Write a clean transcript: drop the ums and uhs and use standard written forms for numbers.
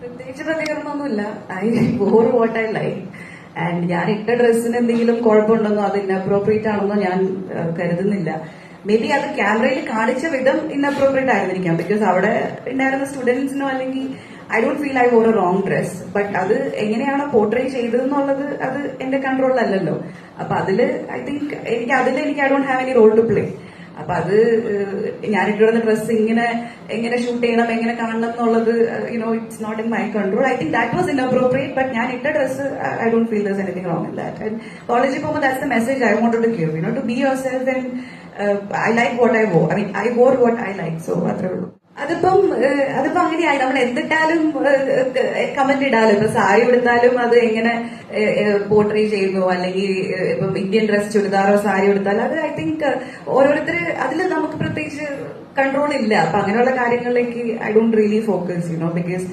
പ്രത്യേകിച്ച് പ്രതികരണമൊന്നുമില്ല. I wore what I like and ഞാൻ ഇട്ട ഡ്രസ്സിന് എന്തെങ്കിലും കുഴപ്പമുണ്ടെന്നോ അത് ഇൻഅപ്രോപ്രിയേറ്റ് ആണെന്നോ ഞാൻ കരുതുന്നില്ല. മേ ബി അത് ക്യാമറയിൽ കാണിച്ച വിധം ഇൻഅപ്രോപ്രിയേറ്റ് ആയിരുന്നിരിക്കാം. ബിക്കോസ് അവിടെ ഉണ്ടായിരുന്ന സ്റ്റുഡൻസിനോ അല്ലെങ്കിൽ I don't feel I wore a wrong dress. But അത് എങ്ങനെയാണോ പോർട്രേ ചെയ്തതെന്നുള്ളത് അത് എന്റെ കൺട്രോളിലല്ലല്ലോ. അപ്പൊ അതില് ഐ തിങ്ക് എനിക്ക് I don't have any role to play. അപ്പൊ അത് ഞാനിട്ടിരുന്ന ഡ്രസ്സ് എങ്ങനെ ഷൂട്ട് ചെയ്യണം, എങ്ങനെ കാണണം എന്നുള്ളത് it's not in my control. I think that was inappropriate. But ഞാൻ ഇട്ട dress I don't feel there's anything wrong in that. And കോളേജിൽ പോകുമ്പോൾ that's the message I wanted to give, to be yourself and I like what I wore. I wore what I like. So അത്രേ ഉള്ളൂ. അതിപ്പം അങ്ങനെയായി. നമ്മൾ എന്തിട്ടാലും comment ഇടാലോ. ഇപ്പൊ സാരി എടുത്താലും അത് എങ്ങനെ പോർട്രേ ചെയ്യുന്നു, അല്ലെങ്കിൽ ഇപ്പം ഇന്ത്യൻ ഡ്രസ് ചുരിദാറോ സാരി എടുത്താലും അത് ഐ തിങ്ക് ഓരോരുത്തർ അതിൽ നമുക്ക് പ്രത്യേകിച്ച് കൺട്രോൾ ഇല്ല. അപ്പൊ അങ്ങനെയുള്ള കാര്യങ്ങളിലേക്ക് I don't really focus because